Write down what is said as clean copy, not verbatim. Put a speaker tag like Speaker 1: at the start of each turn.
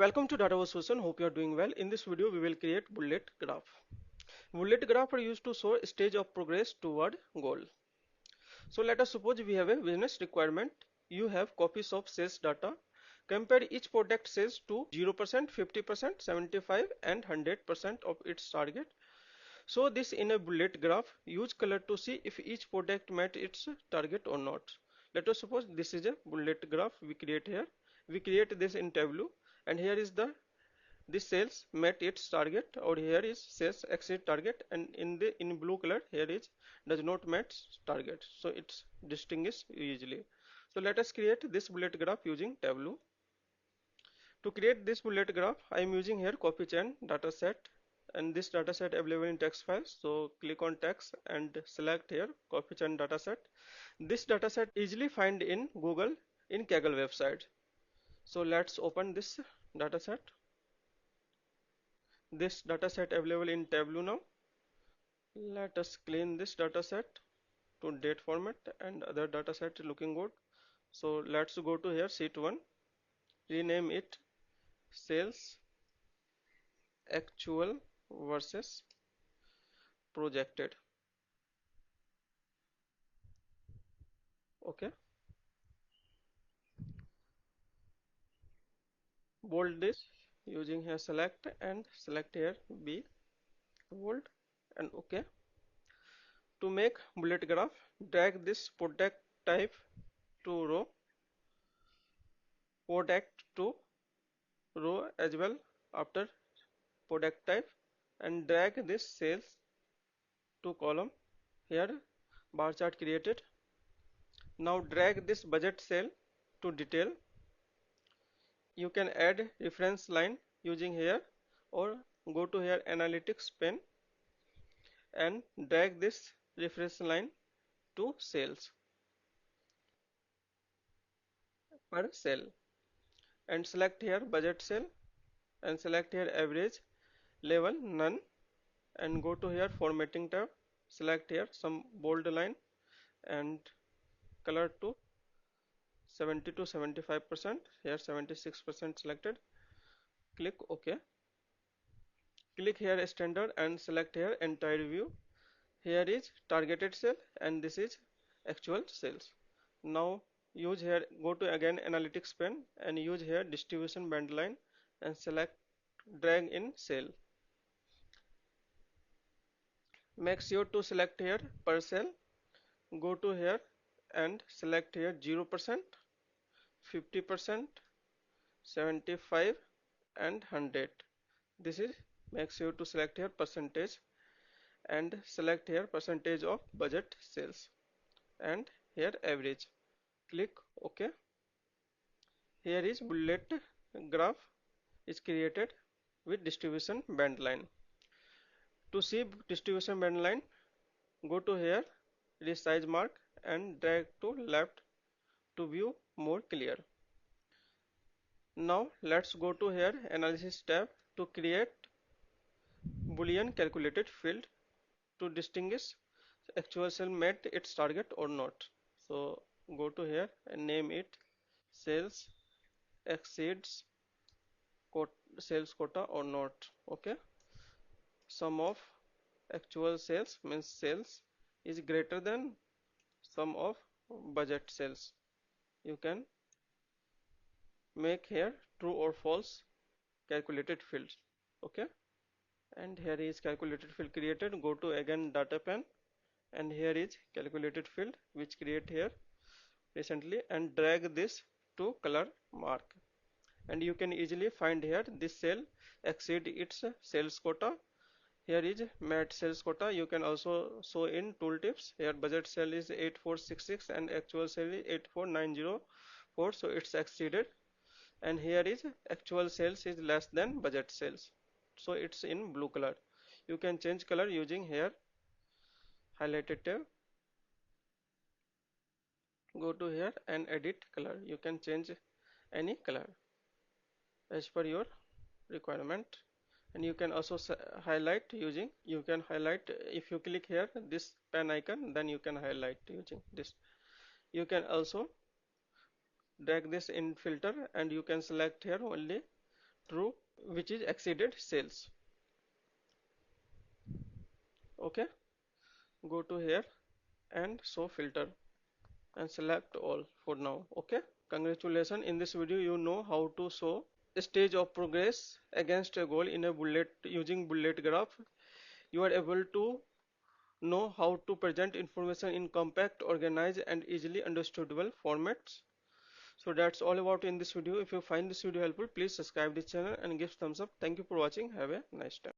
Speaker 1: welcome to Data Solution. Hope you are doing well. In this video, we will create bullet graph. Bullet graph are used to show stage of progress toward goal. So let us suppose we have a business requirement. You have copies of sales data. Compare each product sales to 0%, 50%, 75 and 100% of its target. So this in a bullet graph. Use color to see if each product met its target or not. Let us suppose this is a bullet graph we create here. We create this in Tableau, and here is the this sales met its target, or here is sales exceed target, and in blue color here is does not match target, so it's distinguished easily. So let us create this bullet graph using Tableau. To create this bullet graph, I am using here copy chain dataset, and this dataset available in text file. So click on text and select here copy chain dataset. This dataset easily find in Google in Kaggle website. So let's open this dataset. This dataset available in Tableau now. Let us clean this dataset to date format, and other dataset looking good. So let's go to here sheet 1, rename it sales actual versus projected. Okay, bold this using here select and select here B bold and okay. To make bullet graph, drag this product type to row, product to row as well after product type, and drag this sales to column. Here bar chart created. Now drag this budget cell to detail. You can add reference line using here, or go to here analytics pane and drag this reference line to sales per cell, and select here budget cell and select here average level none, and go to here formatting tab, select here some bold line and color to 70 to 75%, here 76% selected. Click OK. Click here standard and select here entire view. Here is targeted sale and this is actual sales. Now use here, go to again analytics pane and use here distribution band line and select drag in sale. Make sure to select here per cell. Go to here and select here 0%, 50%, 75 and 100. This is, make sure to select here percentage and select here percentage of budget sales and here average. Click OK. Here is bullet graph is created with distribution band line. To see distribution band line, go to here resize mark and drag to left to view more clear. Now let's go to here analysis tab to create boolean calculated field to distinguish actual cell met its target or not. So go to here and name it sales exceeds sales quota or not. Okay, sum of actual sales means sales is greater than sum of budget sales. You can make here true or false calculated fields. Okay, and here is calculated field created. Go to again data pane and here is calculated field which create here recently, and drag this to color mark, and you can easily find here this cell exceed its sales quota. Here is met sales quota. You can also show in tooltips. Here budget cell is 8466 and actual sale is 84904, so it's exceeded. And here is actual sales is less than budget sales, so it's in blue color. You can change color using here highlighted tab. Go to here and edit color. You can change any color as per your requirement, and you can also highlight using, you can highlight if you click here this pen icon, then you can highlight using this. You can also drag this in filter and you can select here only true which is exceeded sales. Okay, go to here and show filter and select all for now. Okay, congratulations, in this video you know how to show a stage of progress against a goal in a bullet using bullet graph. You are able to know how to present information in compact, organized and easily understandable formats. So that's all about in this video. If you find this video helpful, please subscribe this channel and give thumbs up. Thank you for watching. Have a nice time.